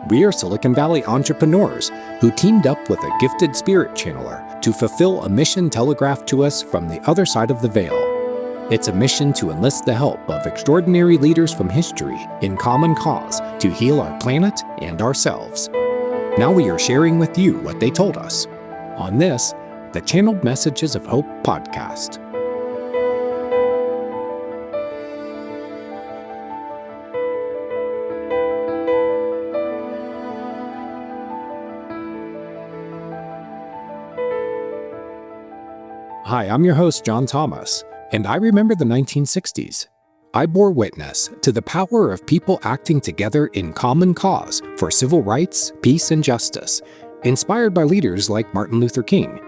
We are Silicon Valley entrepreneurs who teamed up with a gifted spirit channeler to fulfill a mission telegraphed to us from the other side of the veil. It's a mission to enlist the help of extraordinary leaders from history in common cause to heal our planet and ourselves. Now we are sharing with you what they told us on this, the Channeled Messages of Hope podcast. Hi, I'm your host, John Thomas, and I remember the 1960s. I bore witness to the power of people acting together in common cause for civil rights, peace, and justice, inspired by leaders like Martin Luther King.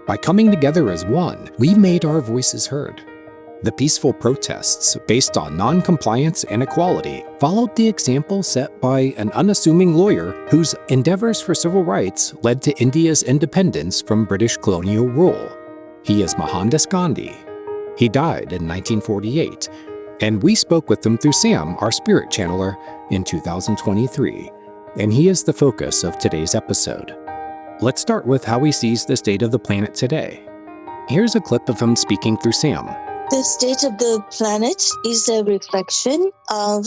By coming together as one, we made our voices heard. The peaceful protests based on non-compliance and equality followed the example set by an unassuming lawyer whose endeavors for civil rights led to India's independence from British colonial rule. He is Mohandas Gandhi. He died in 1948, and we spoke with him through Sam, our spirit channeler, in 2023, and he is the focus of today's episode. Let's start with how he sees the state of the planet today. Here's a clip of him speaking through Sam. The state of the planet is a reflection of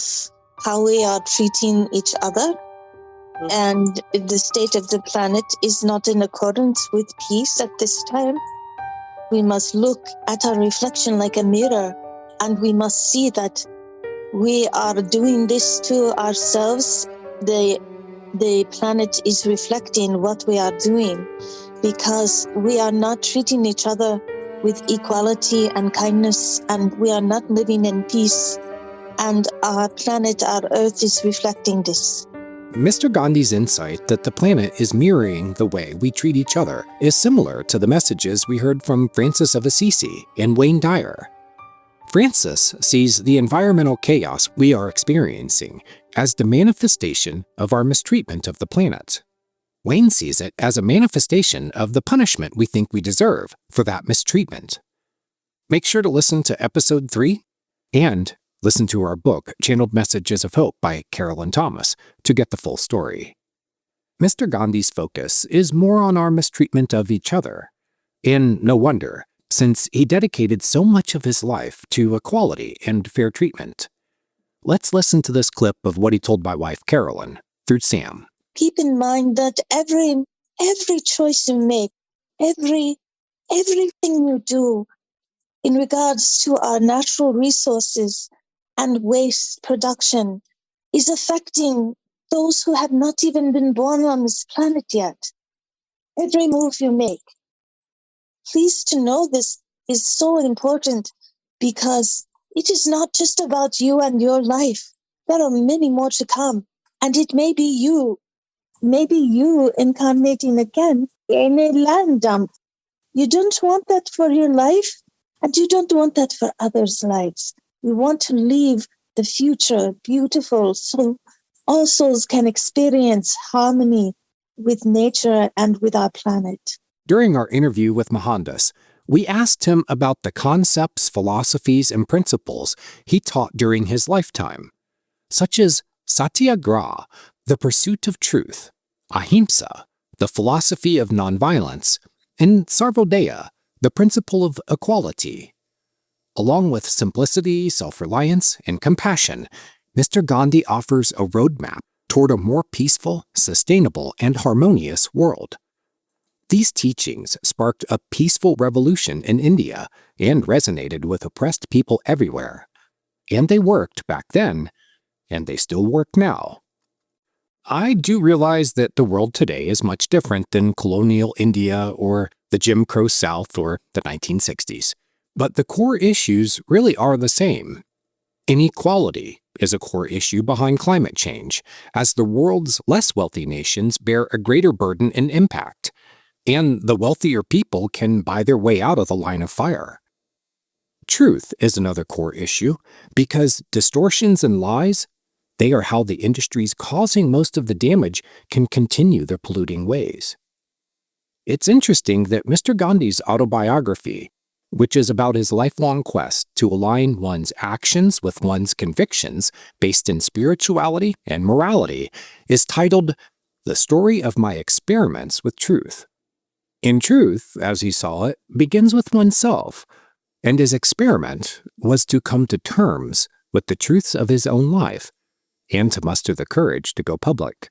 how we are treating each other, and the state of the planet is not in accordance with peace at this time. We must look at our reflection like a mirror, and we must see that we are doing this to ourselves. The planet is reflecting what we are doing because we are not treating each other with equality and kindness, and we are not living in peace. And our planet, our Earth, is reflecting this. Mr. Gandhi's insight that the planet is mirroring the way we treat each other is similar to the messages we heard from Francis of Assisi and Wayne Dyer. Francis sees the environmental chaos we are experiencing as the manifestation of our mistreatment of the planet. Wayne sees it as a manifestation of the punishment we think we deserve for that mistreatment. Make sure to listen to episode 3 and listen to our book, Channeled Messages of Hope by Carolyn Thomas, to get the full story. Mr. Gandhi's focus is more on our mistreatment of each other. And no wonder, since he dedicated so much of his life to equality and fair treatment. Let's listen to this clip of what he told my wife, Carolyn, through Sam. Keep in mind that every choice you make, everything you do in regards to our natural resources and waste production is affecting those who have not even been born on this planet yet. Every move you make. Please to know this is so important because it is not just about you and your life. There are many more to come. And it may be you incarnating again in a land dump. You don't want that for your life, and you don't want that for others' lives. We want to leave the future beautiful so all souls can experience harmony with nature and with our planet. During our interview with Mohandas, we asked him about the concepts, philosophies, and principles he taught during his lifetime, such as satyagraha, the pursuit of truth, ahimsa, the philosophy of nonviolence, and sarvodaya, the principle of equality. Along with simplicity, self-reliance, and compassion, Mr. Gandhi offers a roadmap toward a more peaceful, sustainable, and harmonious world. These teachings sparked a peaceful revolution in India and resonated with oppressed people everywhere. And they worked back then, and they still work now. I do realize that the world today is much different than colonial India or the Jim Crow South or the 1960s. But the core issues really are the same. Inequality is a core issue behind climate change, as the world's less wealthy nations bear a greater burden and impact, and the wealthier people can buy their way out of the line of fire. Truth is another core issue, because distortions and lies, they are how the industries causing most of the damage can continue their polluting ways. It's interesting that Mr. Gandhi's autobiography, which is about his lifelong quest to align one's actions with one's convictions based in spirituality and morality, is titled The Story of My Experiments with Truth. In truth, as he saw it, begins with oneself, and his experiment was to come to terms with the truths of his own life and to muster the courage to go public.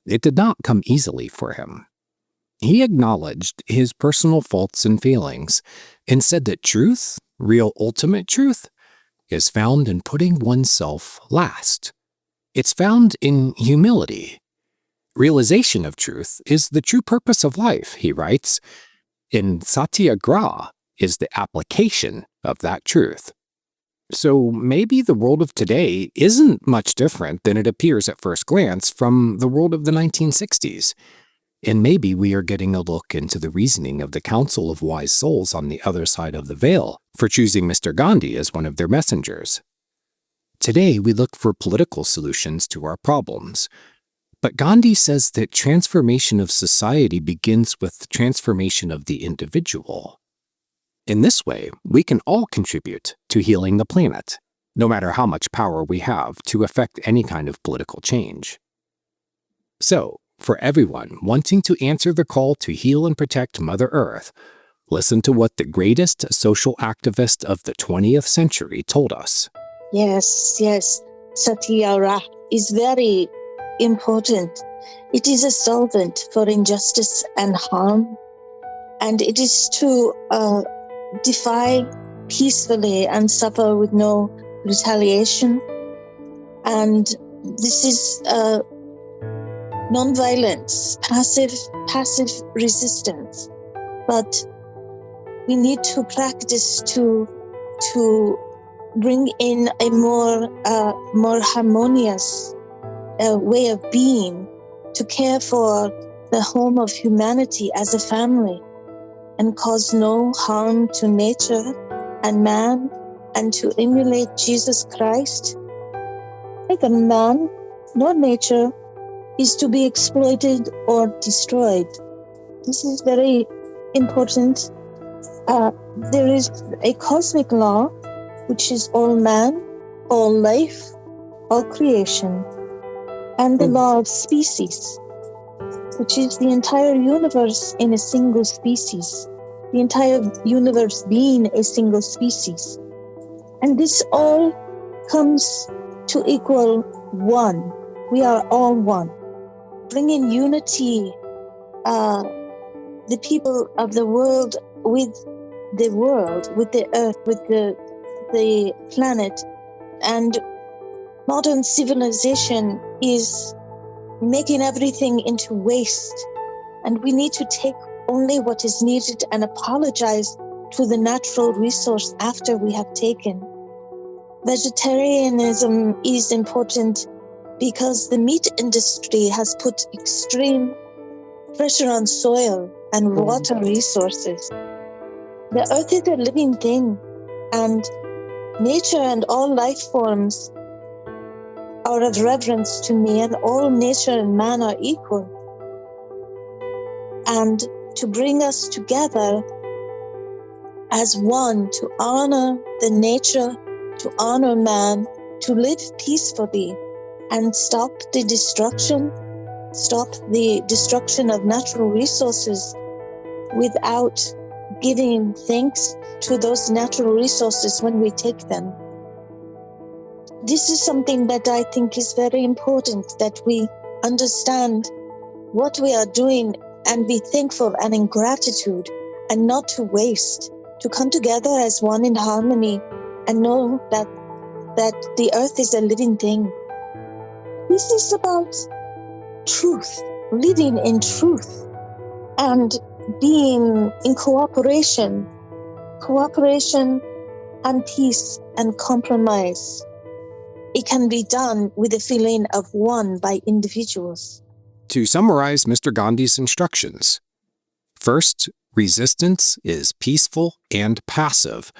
It did not come easily for him. He acknowledged his personal faults and failings and said that truth, real ultimate truth, is found in putting oneself last. It's found in humility. Realization of truth is the true purpose of life, he writes, and satyagraha is the application of that truth. So maybe the world of today isn't much different than it appears at first glance from the world of the 1960s. And maybe we are getting a look into the reasoning of the Council of Wise Souls on the other side of the veil for choosing Mr. Gandhi as one of their messengers. Today, we look for political solutions to our problems. But Gandhi says that transformation of society begins with transformation of the individual. In this way, we can all contribute to healing the planet, no matter how much power we have to affect any kind of political change. So, for everyone wanting to answer the call to heal and protect Mother Earth, listen to what the greatest social activist of the 20th century told us. Yes, satyagraha is very important. It is a solvent for injustice and harm, and it is to defy peacefully and suffer with no retaliation. And this is non-violence, passive resistance. But we need to practice to bring in a more harmonious way of being, to care for the home of humanity as a family and cause no harm to nature and man, and to emulate Jesus Christ. Neither man nor nature is to be exploited or destroyed. This is very important. There is a cosmic law, which is all man, all life, all creation, and the law of species, which is the entire universe in a single species, the entire universe being a single species. And this all comes to equal one. We are all one. Bring in unity, the people of the world, with the earth, with the planet. And modern civilization is making everything into waste. And we need to take only what is needed and apologize to the natural resource after we have taken. Vegetarianism is important because the meat industry has put extreme pressure on soil and water resources. The earth is a living thing, and nature and all life forms are of reverence to me, and all nature and man are equal. And to bring us together as one, to honor the nature, to honor man, to live peacefully and stop the destruction of natural resources without giving thanks to those natural resources when we take them. This is something that I think is very important, that we understand what we are doing and be thankful and in gratitude, and not to waste, to come together as one in harmony and know that the earth is a living thing. This is about truth, living in truth, and being in cooperation and peace and compromise. It can be done with a feeling of one by individuals. To summarize Mr. Gandhi's instructions, first, resistance is peaceful and passive,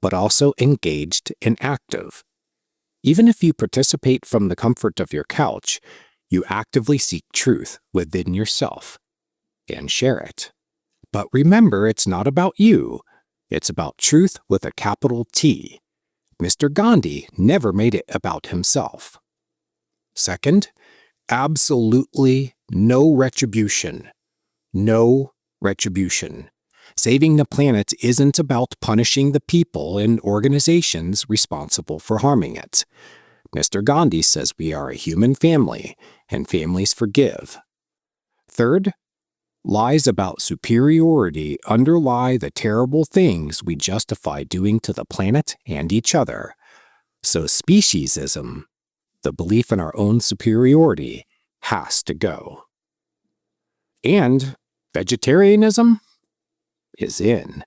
but also engaged and active. Even if you participate from the comfort of your couch, you actively seek truth within yourself and share it. But remember, it's not about you. It's about truth with a capital T. Mr. Gandhi never made it about himself. Second, absolutely no retribution. No retribution. Saving the planet isn't about punishing the people and organizations responsible for harming it. Mr. Gandhi says we are a human family, and families forgive. Third, lies about superiority underlie the terrible things we justify doing to the planet and each other. So speciesism, the belief in our own superiority, has to go. And vegetarianism is in.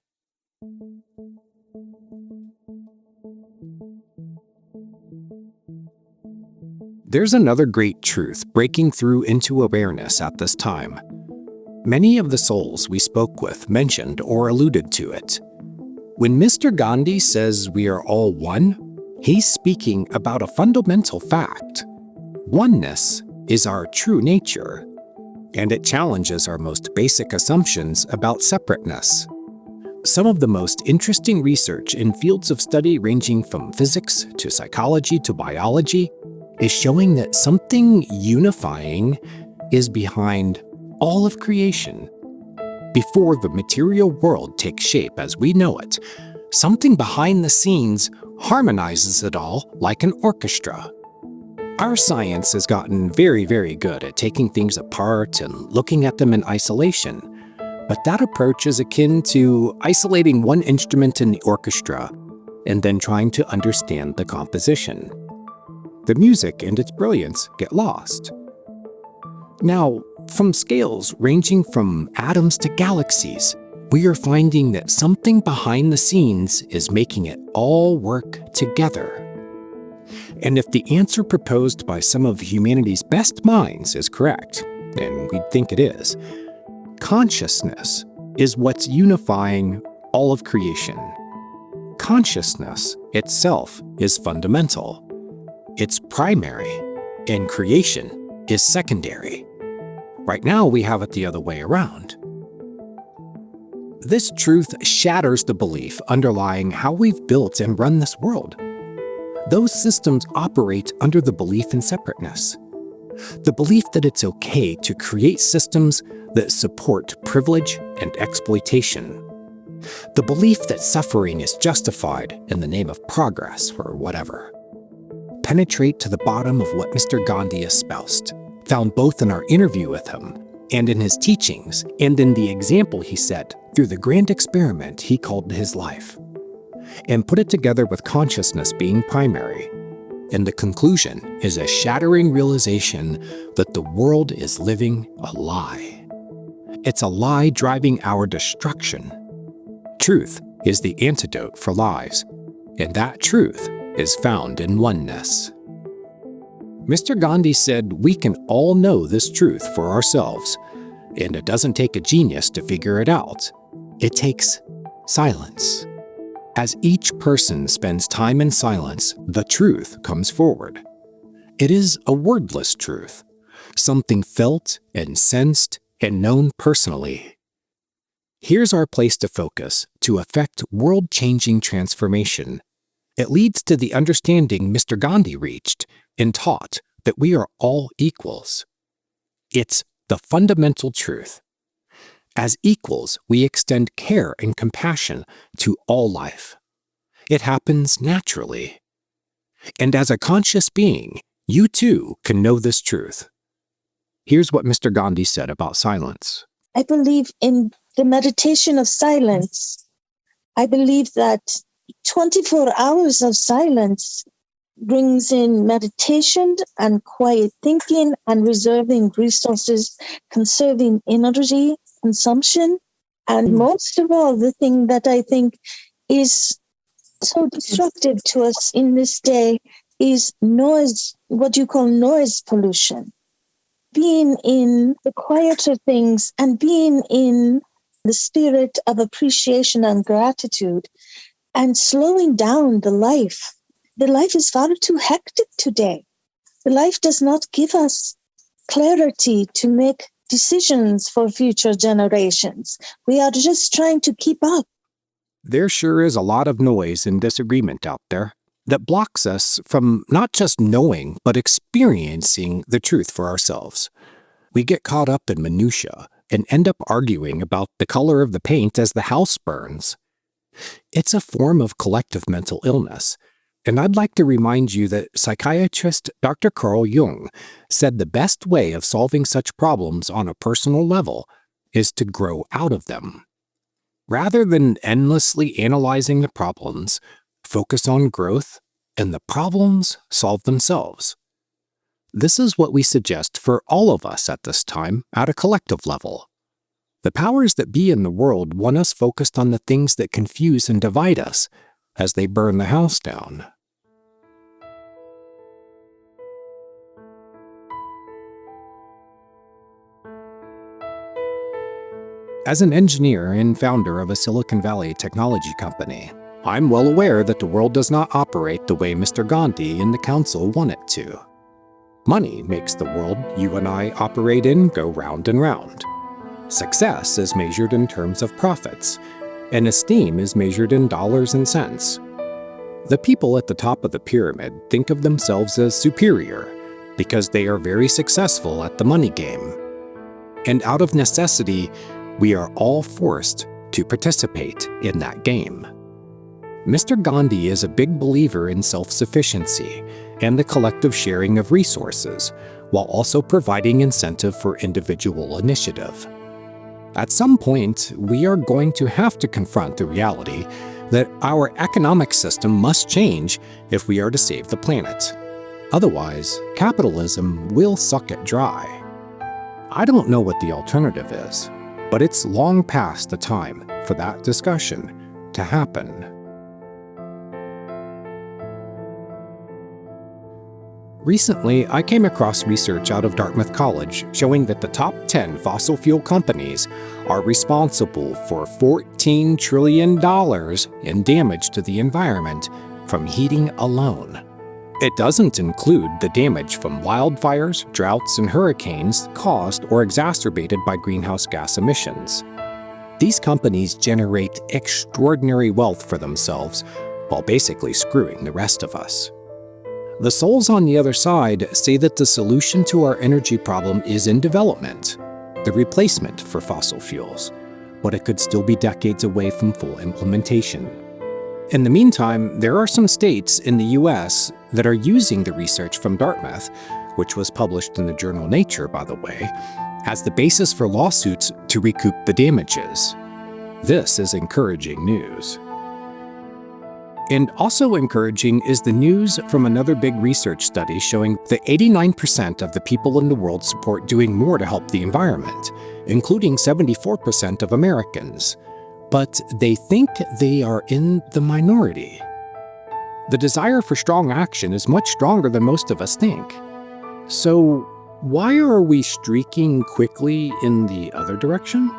There's another great truth breaking through into awareness at this time. Many of the souls we spoke with mentioned or alluded to it. When Mr. Gandhi says we are all one, he's speaking about a fundamental fact. Oneness is our true nature, and it challenges our most basic assumptions about separateness. Some of the most interesting research in fields of study ranging from physics to psychology to biology is showing that something unifying is behind all of creation. Before the material world takes shape as we know it, something behind the scenes harmonizes it all like an orchestra. Our science has gotten very, very good at taking things apart and looking at them in isolation, but that approach is akin to isolating one instrument in the orchestra and then trying to understand the composition. The music and its brilliance get lost. Now, from scales ranging from atoms to galaxies, we are finding that something behind the scenes is making it all work together. And if the answer proposed by some of humanity's best minds is correct, and we'd think it is, consciousness is what's unifying all of creation. Consciousness itself is fundamental. It's primary, and creation is secondary. Right now, we have it the other way around. This truth shatters the belief underlying how we've built and run this world. Those systems operate under the belief in separateness. The belief that it's okay to create systems that support privilege and exploitation. The belief that suffering is justified in the name of progress or whatever. Penetrate to the bottom of what Mr. Gandhi espoused, found both in our interview with him and in his teachings and in the example he set through the grand experiment he called his life, and put it together with consciousness being primary. And the conclusion is a shattering realization that the world is living a lie. It's a lie driving our destruction. Truth is the antidote for lies, and that truth is found in oneness. Mr. Gandhi said we can all know this truth for ourselves, and it doesn't take a genius to figure it out. It takes silence. As each person spends time in silence, the truth comes forward. It is a wordless truth, something felt and sensed and known personally. Here's our place to focus to effect world-changing transformation. It leads to the understanding Mr. Gandhi reached and taught that we are all equals. It's the fundamental truth. As equals, we extend care and compassion to all life. It happens naturally. And as a conscious being, you too can know this truth. Here's what Mr. Gandhi said about silence. I believe in the meditation of silence. I believe that 24 hours of silence brings in meditation and quiet thinking and reserving resources, conserving energy consumption. And most of all, the thing that I think is so destructive to us in this day is noise, what you call noise pollution. Being in the quieter things and being in the spirit of appreciation and gratitude and slowing down the life. The life is far too hectic today. The life does not give us clarity to make decisions for future generations. We are just trying to keep up. There sure is a lot of noise and disagreement out there that blocks us from not just knowing, but experiencing the truth for ourselves. We get caught up in minutia and end up arguing about the color of the paint as the house burns. It's a form of collective mental illness, and I'd like to remind you that psychiatrist Dr. Carl Jung said the best way of solving such problems on a personal level is to grow out of them. Rather than endlessly analyzing the problems, focus on growth, and the problems solve themselves. This is what we suggest for all of us at this time at a collective level. The powers that be in the world want us focused on the things that confuse and divide us as they burn the house down. As an engineer and founder of a Silicon Valley technology company, I'm well aware that the world does not operate the way Mr. Gandhi and the council want it to. Money makes the world you and I operate in go round and round. Success is measured in terms of profits, and esteem is measured in dollars and cents. The people at the top of the pyramid think of themselves as superior because they are very successful at the money game. And out of necessity, we are all forced to participate in that game. Mr. Gandhi is a big believer in self-sufficiency and the collective sharing of resources, while also providing incentive for individual initiative. At some point, we are going to have to confront the reality that our economic system must change if we are to save the planet. Otherwise, capitalism will suck it dry. I don't know what the alternative is, but it's long past the time for that discussion to happen. Recently, I came across research out of Dartmouth College showing that the top 10 fossil fuel companies are responsible for $14 trillion in damage to the environment from heating alone. It doesn't include the damage from wildfires, droughts, and hurricanes caused or exacerbated by greenhouse gas emissions. These companies generate extraordinary wealth for themselves while basically screwing the rest of us. The souls on the other side say that the solution to our energy problem is in development, the replacement for fossil fuels, but it could still be decades away from full implementation. In the meantime, there are some states in the US that are using the research from Dartmouth, which was published in the journal Nature, by the way, as the basis for lawsuits to recoup the damages. This is encouraging news. And also encouraging is the news from another big research study showing that 89% of the people in the world support doing more to help the environment, including 74% of Americans. But they think they are in the minority. The desire for strong action is much stronger than most of us think. So why are we streaking quickly in the other direction?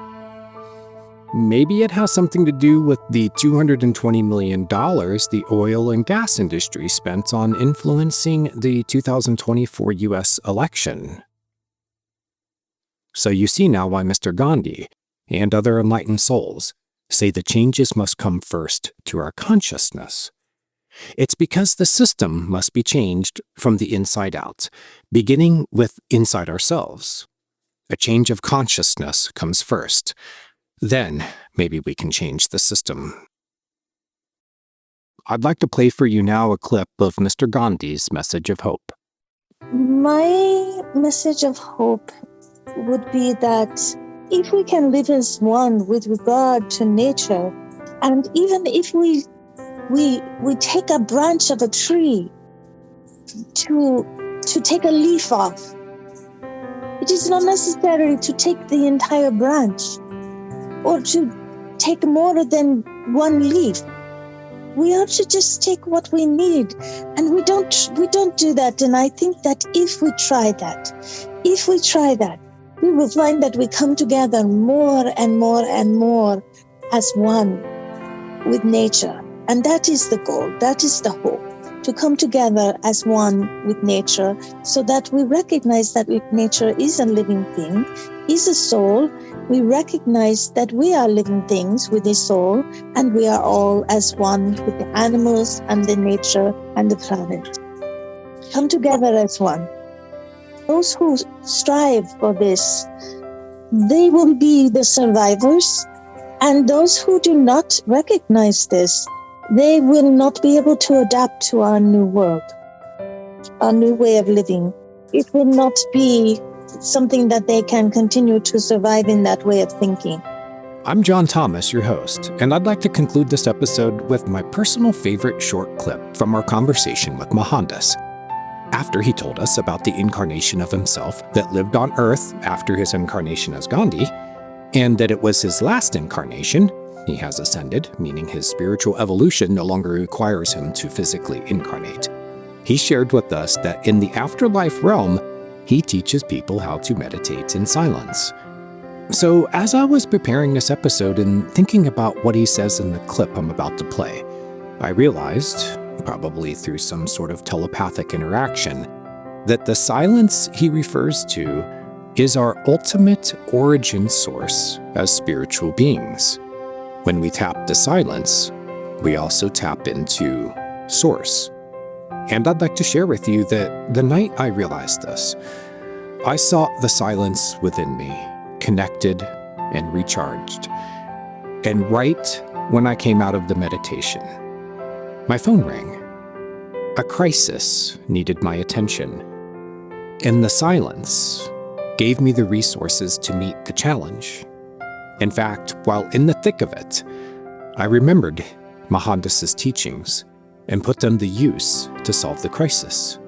Maybe it has something to do with the $220 million the oil and gas industry spent on influencing the 2024 US election. So you see now why Mr. Gandhi and other enlightened souls say the changes must come first to our consciousness. It's because the system must be changed from the inside out, beginning with inside ourselves. A change of consciousness comes first. Then, maybe we can change the system. I'd like to play for you now a clip of Mr. Gandhi's message of hope. My message of hope would be that if we can live as one with regard to nature, and even if we take a branch of a tree to take a leaf off, it is not necessary to take the entire branch or to take more than one leaf. We are to just take what we need, and we don't do that. And I think that if we try that, we will find that we come together more and more and more as one with nature. And that is the goal. That is the hope, to come together as one with nature, so that we recognize that nature is a living thing, is a soul. We recognize that we are living things with a soul, and we are all as one with the animals and the nature and the planet. Come together as one. Those who strive for this, they will be the survivors, and those who do not recognize this, they will not be able to adapt to our new world, our new way of living. It will not be something that they can continue to survive in that way of thinking. I'm John Thomas, your host, and I'd like to conclude this episode with my personal favorite short clip from our conversation with Mohandas. After he told us about the incarnation of himself that lived on Earth after his incarnation as Gandhi, and that it was his last incarnation, he has ascended, meaning his spiritual evolution no longer requires him to physically incarnate. He shared with us that in the afterlife realm, he teaches people how to meditate in silence. So as I was preparing this episode and thinking about what he says in the clip I'm about to play, I realized, probably through some sort of telepathic interaction, that the silence he refers to is our ultimate origin source as spiritual beings. When we tap the silence, we also tap into Source. And I'd like to share with you that the night I realized this, I saw the silence within me, connected and recharged. And right when I came out of the meditation, my phone rang. A crisis needed my attention. And the silence gave me the resources to meet the challenge. In fact, while in the thick of it, I remembered Mohandas' teachings and put them to use to solve the crisis.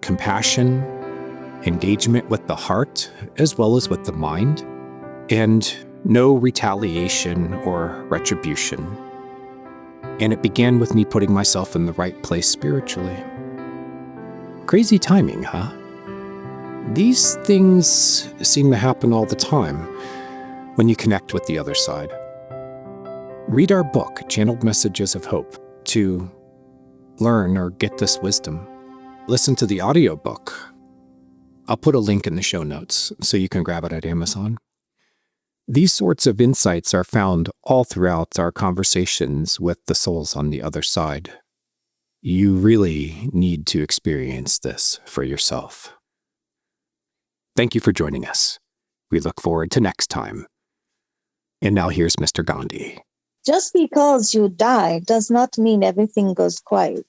Compassion, engagement with the heart as well as with the mind, and no retaliation or retribution. And it began with me putting myself in the right place spiritually. Crazy timing, huh? These things seem to happen all the time when you connect with the other side. Read our book, Channeled Messages of Hope, to learn or get this wisdom. Listen to the audiobook. I'll put a link in the show notes so you can grab it at Amazon. These sorts of insights are found all throughout our conversations with the souls on the other side. You really need to experience this for yourself. Thank you for joining us. We look forward to next time. And now here's Mr. Gandhi. Just because you die does not mean everything goes quiet.